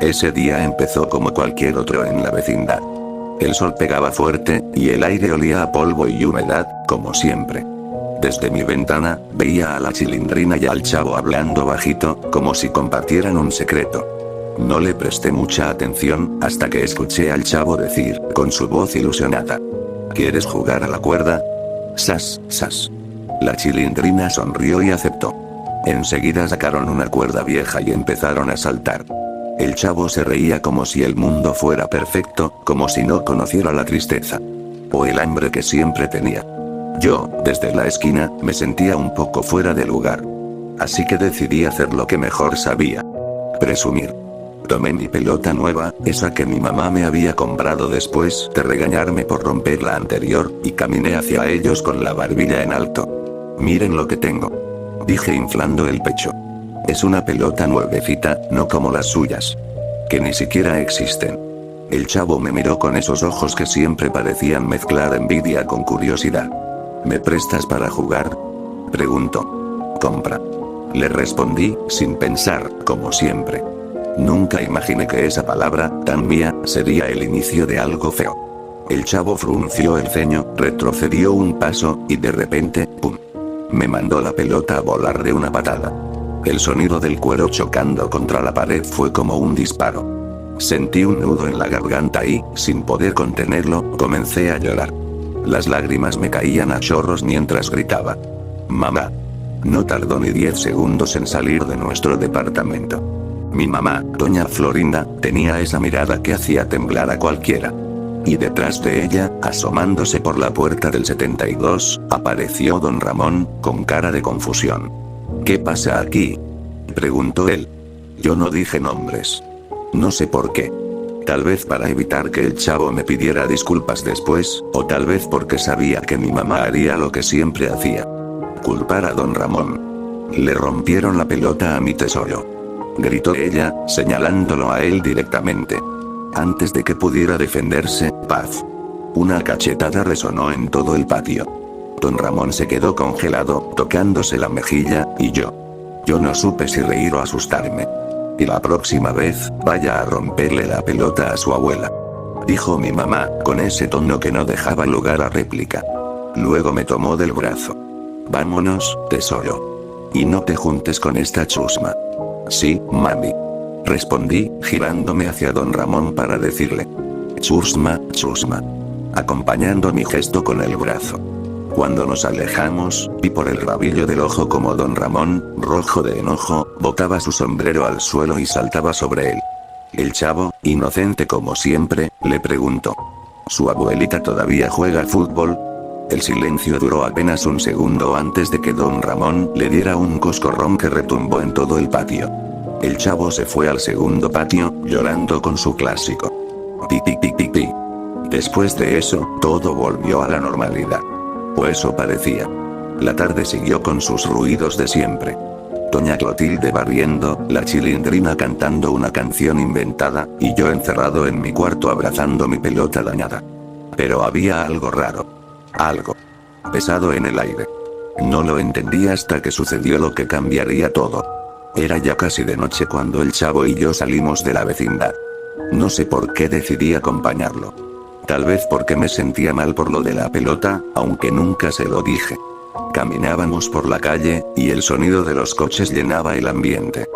Ese día empezó como cualquier otro en la vecindad. El sol pegaba fuerte, y el aire olía a polvo y humedad, como siempre. Desde mi ventana, veía a la Chilindrina y al Chavo hablando bajito, como si compartieran un secreto. No le presté mucha atención, hasta que escuché al Chavo decir, con su voz ilusionada: ¿quieres jugar a la cuerda? Sas, sas. La Chilindrina sonrió y aceptó. Enseguida sacaron una cuerda vieja y empezaron a saltar. El Chavo se reía como si el mundo fuera perfecto, como si no conociera la tristeza. O el hambre que siempre tenía. Yo, desde la esquina, me sentía un poco fuera de lugar. Así que decidí hacer lo que mejor sabía. Presumir. Tomé mi pelota nueva, esa que mi mamá me había comprado después de regañarme por romper la anterior, y caminé hacia ellos con la barbilla en alto. Miren lo que tengo. Dije inflando el pecho. Es una pelota nuevecita, no como las suyas. Que ni siquiera existen. El Chavo me miró con esos ojos que siempre parecían mezclar envidia con curiosidad. ¿Me prestas para jugar?, preguntó. Compra. Le respondí, sin pensar, como siempre. Nunca imaginé que esa palabra, tan mía, sería el inicio de algo feo. El Chavo frunció el ceño, retrocedió un paso, y de repente, ¡pum!, me mandó la pelota a volar de una patada. El sonido del cuero chocando contra la pared fue como un disparo. Sentí un nudo en la garganta y, sin poder contenerlo, comencé a llorar. Las lágrimas me caían a chorros mientras gritaba: ¡mamá! No tardó ni 10 segundos en salir de nuestro departamento. Mi mamá, doña Florinda, tenía esa mirada que hacía temblar a cualquiera. Y detrás de ella, asomándose por la puerta del 72, apareció don Ramón, con cara de confusión. ¿Qué pasa aquí?, preguntó él. Yo no dije nombres. No sé por qué. Tal vez para evitar que el Chavo me pidiera disculpas después, o tal vez porque sabía que mi mamá haría lo que siempre hacía: culpar a don Ramón. Le rompieron la pelota a mi tesoro, gritó ella, señalándolo a él directamente. Antes de que pudiera defenderse, ¡paf! Una cachetada resonó en todo el patio. Don Ramón se quedó congelado, tocándose la mejilla, y yo no supe si reír o asustarme. Y la próxima vez, vaya a romperle la pelota a su abuela, dijo mi mamá, con ese tono que no dejaba lugar a réplica. Luego me tomó del brazo. Vámonos, tesoro. Y no te juntes con esta chusma. Sí, mami, respondí, girándome hacia don Ramón para decirle: chusma, chusma, acompañando mi gesto con el brazo. Cuando nos alejamos, vi por el rabillo del ojo como don Ramón, rojo de enojo, botaba su sombrero al suelo y saltaba sobre él. El Chavo, inocente como siempre, le preguntó: ¿su abuelita todavía juega fútbol? El silencio duró apenas un segundo antes de que don Ramón le diera un coscorrón que retumbó en todo el patio. El Chavo se fue al segundo patio, llorando con su clásico: pi pi pi pi pi. Después de eso, todo volvió a la normalidad. O eso parecía. La tarde siguió con sus ruidos de siempre. Doña Clotilde barriendo, la Chilindrina cantando una canción inventada, y yo encerrado en mi cuarto abrazando mi pelota dañada. Pero había algo raro. Algo pesado en el aire. No lo entendí hasta que sucedió lo que cambiaría todo. Era ya casi de noche cuando el Chavo y yo salimos de la vecindad. No sé por qué decidí acompañarlo. Tal vez porque me sentía mal por lo de la pelota, aunque nunca se lo dije. Caminábamos por la calle, y el sonido de los coches llenaba el ambiente.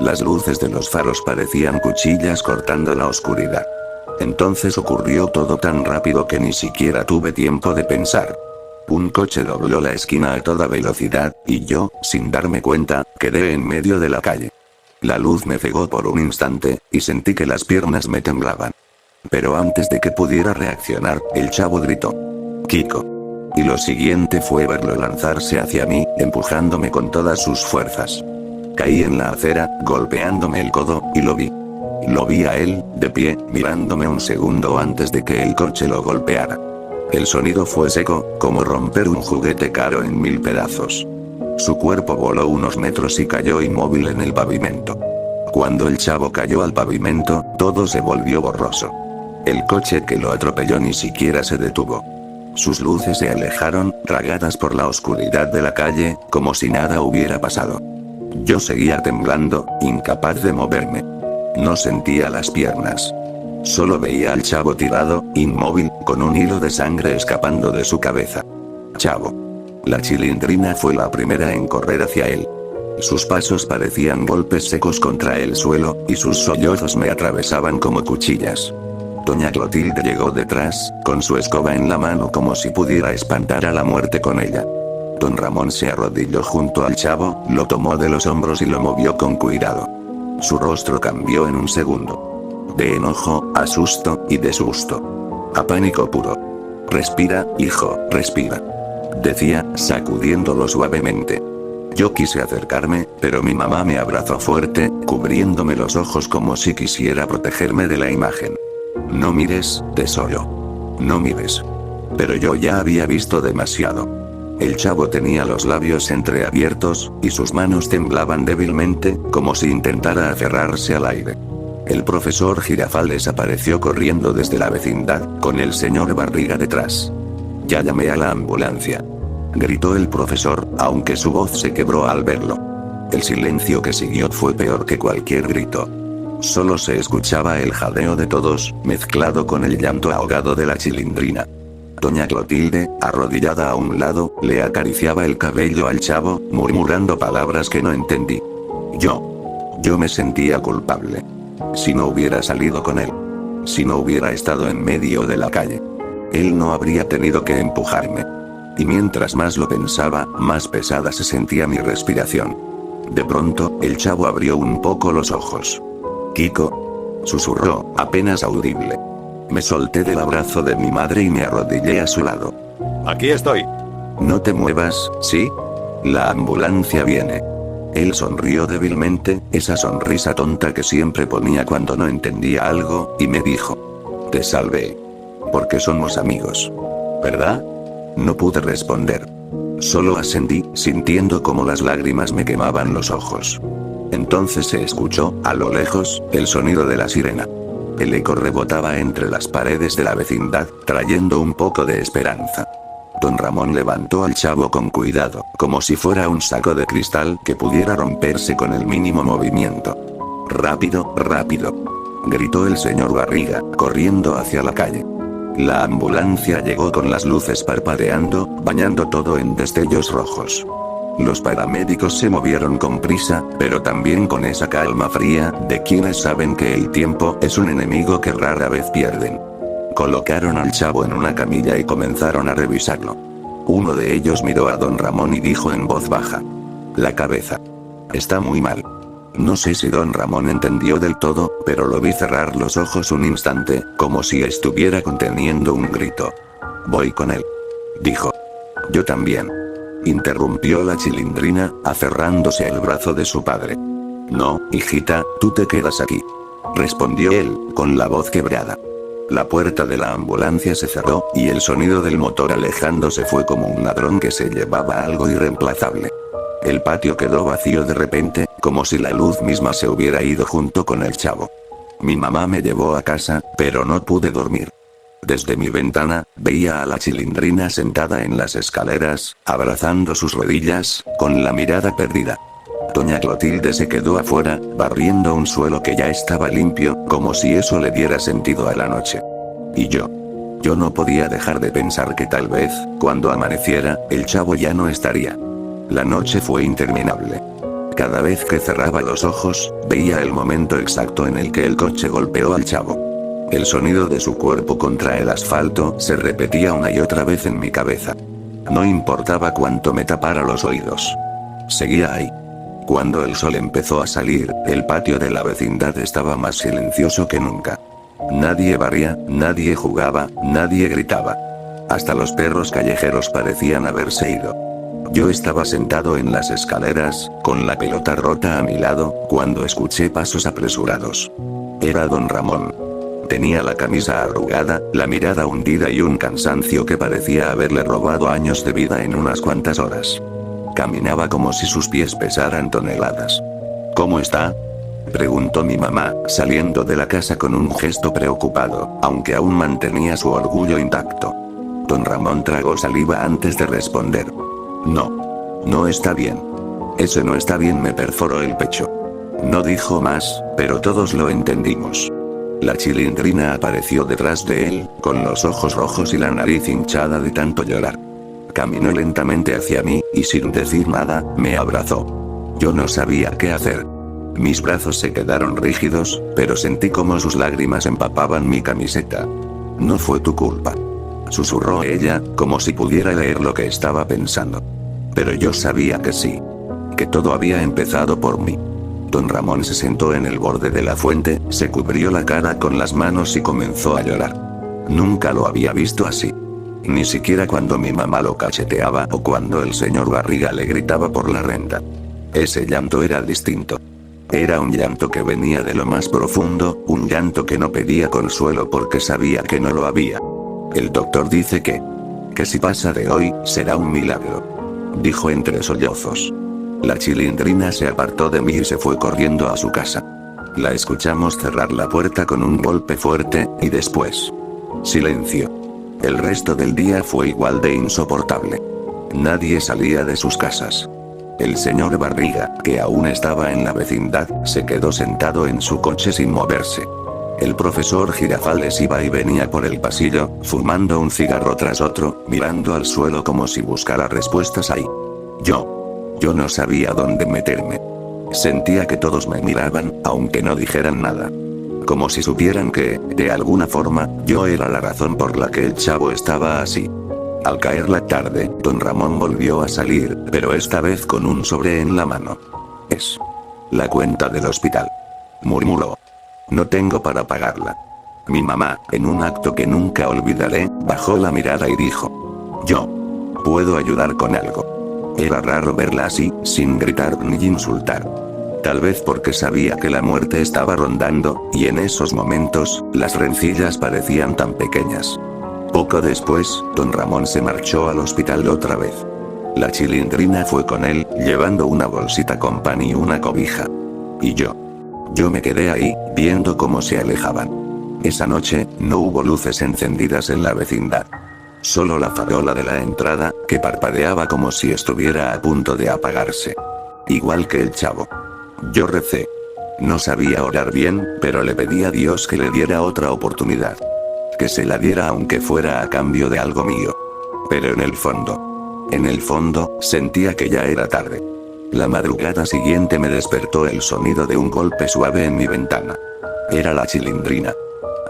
Las luces de los faros parecían cuchillas cortando la oscuridad. Entonces ocurrió todo tan rápido que ni siquiera tuve tiempo de pensar. Un coche dobló la esquina a toda velocidad, y yo, sin darme cuenta, quedé en medio de la calle. La luz me cegó por un instante, y sentí que las piernas me temblaban. Pero antes de que pudiera reaccionar, el Chavo gritó: Kiko. Y lo siguiente fue verlo lanzarse hacia mí, empujándome con todas sus fuerzas. Caí en la acera, golpeándome el codo, y lo vi. Lo vi a él, de pie, mirándome un segundo antes de que el coche lo golpeara. El sonido fue seco, como romper un juguete caro en 1000 pedazos. Su cuerpo voló unos metros y cayó inmóvil en el pavimento. Cuando el Chavo cayó al pavimento, todo se volvió borroso. El coche que lo atropelló ni siquiera se detuvo. Sus luces se alejaron, tragadas por la oscuridad de la calle, como si nada hubiera pasado. Yo seguía temblando, incapaz de moverme. No sentía las piernas. Solo veía al chavo tirado, inmóvil, con un hilo de sangre escapando de su cabeza. Chavo. La Chilindrina fue la primera en correr hacia él. Sus pasos parecían golpes secos contra el suelo, y sus sollozos me atravesaban como cuchillas. Doña Clotilde llegó detrás, con su escoba en la mano como si pudiera espantar a la muerte con ella. Don Ramón se arrodilló junto al chavo, lo tomó de los hombros y lo movió con cuidado. Su rostro cambió en un segundo. De enojo, a susto, y de susto. A pánico puro. Respira, hijo, respira. Decía, sacudiéndolo suavemente. Yo quise acercarme, pero mi mamá me abrazó fuerte, cubriéndome los ojos como si quisiera protegerme de la imagen. No mires, tesoro. No mires. Pero yo ya había visto demasiado. El chavo tenía los labios entreabiertos, y sus manos temblaban débilmente, como si intentara aferrarse al aire. El profesor Girafal desapareció corriendo desde la vecindad, con el señor Barriga detrás. Ya llamé a la ambulancia. Gritó el profesor, aunque su voz se quebró al verlo. El silencio que siguió fue peor que cualquier grito. Solo se escuchaba el jadeo de todos, mezclado con el llanto ahogado de la Chilindrina. Doña Clotilde, arrodillada a un lado, le acariciaba el cabello al chavo, murmurando palabras que no entendí. Yo me sentía culpable. Si no hubiera salido con él. Si no hubiera estado en medio de la calle. Él no habría tenido que empujarme. Y mientras más lo pensaba, más pesada se sentía mi respiración. De pronto, el chavo abrió un poco los ojos. Kiko. Susurró, apenas audible. Me solté del abrazo de mi madre y me arrodillé a su lado. Aquí estoy. No te muevas, ¿sí? La ambulancia viene. Él sonrió débilmente, esa sonrisa tonta que siempre ponía cuando no entendía algo, y me dijo. Te salvé. Porque somos amigos. ¿Verdad? No pude responder. Solo asentí, sintiendo como las lágrimas me quemaban los ojos. Entonces se escuchó, a lo lejos, el sonido de la sirena. El eco rebotaba entre las paredes de la vecindad, trayendo un poco de esperanza. Don Ramón levantó al chavo con cuidado, como si fuera un saco de cristal que pudiera romperse con el mínimo movimiento. Rápido, rápido. Gritó el señor Barriga, corriendo hacia la calle. La ambulancia llegó con las luces parpadeando, bañando todo en destellos rojos. Los paramédicos se movieron con prisa, pero también con esa calma fría, de quienes saben que el tiempo es un enemigo que rara vez pierden. Colocaron al chavo en una camilla y comenzaron a revisarlo. Uno de ellos miró a don Ramón y dijo en voz baja. La cabeza. Está muy mal. No sé si don Ramón entendió del todo, pero lo vi cerrar los ojos un instante, como si estuviera conteniendo un grito. Voy con él. Dijo. Yo también. Interrumpió la Chilindrina, aferrándose al brazo de su padre. No, hijita, tú te quedas aquí. Respondió él, con la voz quebrada. La puerta de la ambulancia se cerró, y el sonido del motor alejándose fue como un ladrón que se llevaba algo irreemplazable. El patio quedó vacío de repente, como si la luz misma se hubiera ido junto con el chavo. Mi mamá me llevó a casa, pero no pude dormir. Desde mi ventana, veía a la Chilindrina sentada en las escaleras, abrazando sus rodillas, con la mirada perdida. Doña Clotilde se quedó afuera, barriendo un suelo que ya estaba limpio, como si eso le diera sentido a la noche. Y yo no podía dejar de pensar que tal vez, cuando amaneciera, el chavo ya no estaría. La noche fue interminable. Cada vez que cerraba los ojos, veía el momento exacto en el que el coche golpeó al chavo. El sonido de su cuerpo contra el asfalto se repetía una y otra vez en mi cabeza. No importaba cuánto me tapara los oídos. Seguía ahí. Cuando el sol empezó a salir, el patio de la vecindad estaba más silencioso que nunca. Nadie barría, nadie jugaba, nadie gritaba. Hasta los perros callejeros parecían haberse ido. Yo estaba sentado en las escaleras, con la pelota rota a mi lado, cuando escuché pasos apresurados. Era don Ramón. Tenía la camisa arrugada, la mirada hundida y un cansancio que parecía haberle robado años de vida en unas cuantas horas. Caminaba como si sus pies pesaran toneladas. ¿Cómo está?, preguntó mi mamá, saliendo de la casa con un gesto preocupado, aunque aún mantenía su orgullo intacto. Don Ramón tragó saliva antes de responder. No está bien. Ese no está bien, me perforó el pecho. No dijo más, pero todos lo entendimos. La Chilindrina apareció detrás de él, con los ojos rojos y la nariz hinchada de tanto llorar. Caminó lentamente hacia mí, y sin decir nada, me abrazó. Yo no sabía qué hacer. Mis brazos se quedaron rígidos, pero sentí como sus lágrimas empapaban mi camiseta. No fue tu culpa. Susurró ella, como si pudiera leer lo que estaba pensando. Pero yo sabía que sí. Que todo había empezado por mí. Don Ramón se sentó en el borde de la fuente, se cubrió la cara con las manos y comenzó a llorar. Nunca lo había visto así. Ni siquiera cuando mi mamá lo cacheteaba o cuando el señor Barriga le gritaba por la renta. Ese llanto era distinto. Era un llanto que venía de lo más profundo, un llanto que no pedía consuelo porque sabía que no lo había. El doctor dice que si pasa de hoy, será un milagro. Dijo entre sollozos. La Chilindrina se apartó de mí y se fue corriendo a su casa. La escuchamos cerrar la puerta con un golpe fuerte, y después. Silencio. El resto del día fue igual de insoportable. Nadie salía de sus casas. El señor Barriga, que aún estaba en la vecindad, se quedó sentado en su coche sin moverse. El profesor Girafales iba y venía por el pasillo, fumando un cigarro tras otro, mirando al suelo como si buscara respuestas ahí. Yo no sabía dónde meterme. Sentía que todos me miraban, aunque no dijeran nada. Como si supieran que, de alguna forma, yo era la razón por la que el chavo estaba así. Al caer la tarde, don Ramón volvió a salir, pero esta vez con un sobre en la mano. Es la cuenta del hospital. Murmuró. No tengo para pagarla. Mi mamá, en un acto que nunca olvidaré, bajó la mirada y dijo. Yo puedo ayudar con algo. Era raro verla así, sin gritar ni insultar. Tal vez porque sabía que la muerte estaba rondando, y en esos momentos, las rencillas parecían tan pequeñas. Poco después, don Ramón se marchó al hospital otra vez. La Chilindrina fue con él, llevando una bolsita con pan y una cobija. Y yo me quedé ahí, viendo cómo se alejaban. Esa noche, no hubo luces encendidas en la vecindad. Solo la farola de la entrada, que parpadeaba como si estuviera a punto de apagarse. Igual que el chavo. Yo recé. No sabía orar bien, pero le pedí a Dios que le diera otra oportunidad. Que se la diera aunque fuera a cambio de algo mío. Pero en el fondo, sentía que ya era tarde. La madrugada siguiente me despertó el sonido de un golpe suave en mi ventana. Era la Chilindrina.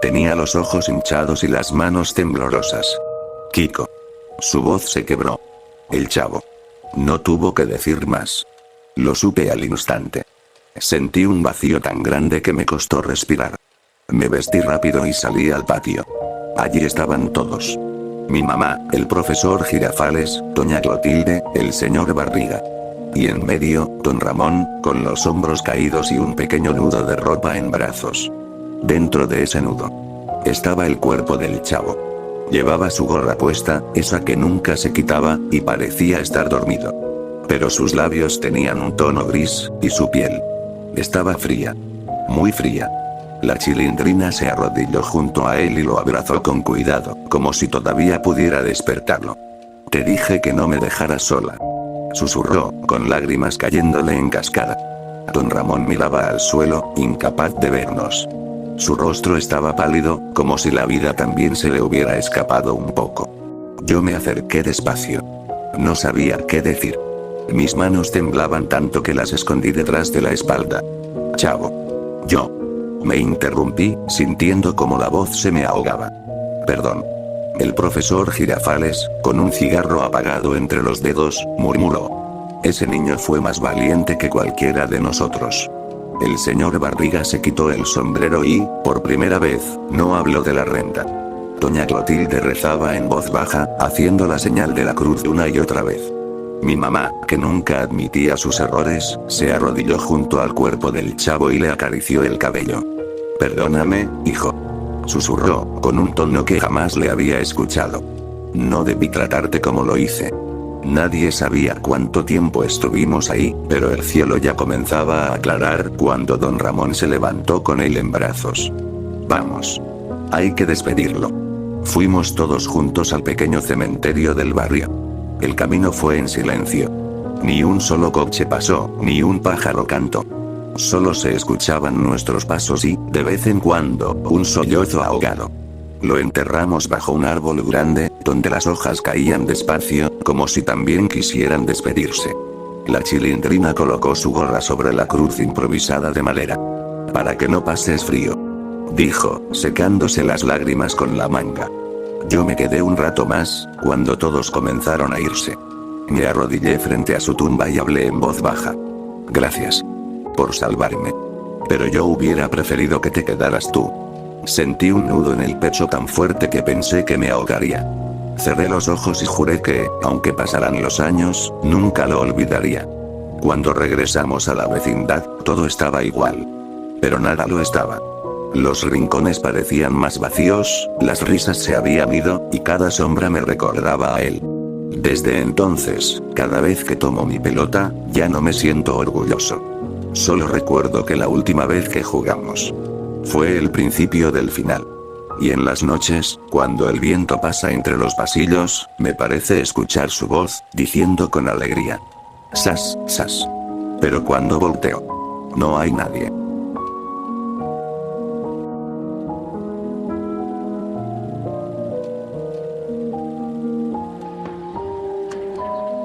Tenía los ojos hinchados y las manos temblorosas. Kiko. Su voz se quebró. El chavo. No tuvo que decir más. Lo supe al instante. Sentí un vacío tan grande que me costó respirar. Me vestí rápido y salí al patio. Allí estaban todos. Mi mamá, el profesor Girafales, doña Clotilde, el señor Barriga. Y en medio, don Ramón, con los hombros caídos y un pequeño nudo de ropa en brazos. Dentro de ese nudo estaba el cuerpo del chavo. Llevaba su gorra puesta, esa que nunca se quitaba, y parecía estar dormido. Pero sus labios tenían un tono gris, y su piel estaba fría. Muy fría. La Chilindrina se arrodilló junto a él y lo abrazó con cuidado, como si todavía pudiera despertarlo. Te dije que no me dejaras sola. Susurró, con lágrimas cayéndole en cascada. Don Ramón miraba al suelo, incapaz de vernos. Su rostro estaba pálido, como si la vida también se le hubiera escapado un poco. Yo me acerqué despacio. No sabía qué decir. Mis manos temblaban tanto que las escondí detrás de la espalda. Chavo. Me interrumpí, sintiendo como la voz se me ahogaba. Perdón. El profesor Girafales, con un cigarro apagado entre los dedos, murmuró. Ese niño fue más valiente que cualquiera de nosotros. El señor Barriga se quitó el sombrero y, por primera vez, no habló de la renta. Doña Clotilde rezaba en voz baja, haciendo la señal de la cruz una y otra vez. Mi mamá, que nunca admitía sus errores, se arrodilló junto al cuerpo del chavo y le acarició el cabello. Perdóname, hijo. Susurró, con un tono que jamás le había escuchado. No debí tratarte como lo hice. Nadie sabía cuánto tiempo estuvimos ahí, pero el cielo ya comenzaba a aclarar cuando don Ramón se levantó con él en brazos. Vamos. Hay que despedirlo. Fuimos todos juntos al pequeño cementerio del barrio. El camino fue en silencio. Ni un solo coche pasó, ni un pájaro cantó. Solo se escuchaban nuestros pasos y, de vez en cuando, un sollozo ahogado. Lo enterramos bajo un árbol grande, donde las hojas caían despacio, como si también quisieran despedirse. La Chilindrina colocó su gorra sobre la cruz improvisada de madera. Para que no pases frío, dijo, secándose las lágrimas con la manga. Yo me quedé un rato más, cuando todos comenzaron a irse. Me arrodillé frente a su tumba y hablé en voz baja. Gracias por salvarme. Pero yo hubiera preferido que te quedaras tú. Sentí un nudo en el pecho tan fuerte que pensé que me ahogaría. Cerré los ojos y juré que, aunque pasaran los años, nunca lo olvidaría. Cuando regresamos a la vecindad, todo estaba igual. Pero nada lo estaba. Los rincones parecían más vacíos, las risas se habían ido, y cada sombra me recordaba a él. Desde entonces, cada vez que tomo mi pelota, ya no me siento orgulloso. Solo recuerdo que la última vez que jugamos fue el principio del final. Y en las noches, cuando el viento pasa entre los pasillos, me parece escuchar su voz, diciendo con alegría: sas, sas. Pero cuando volteo, no hay nadie.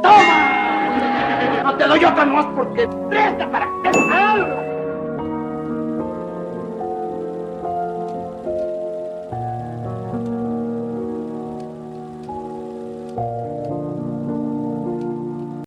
¡Toma! No te doy otra más porque presta para que te salga.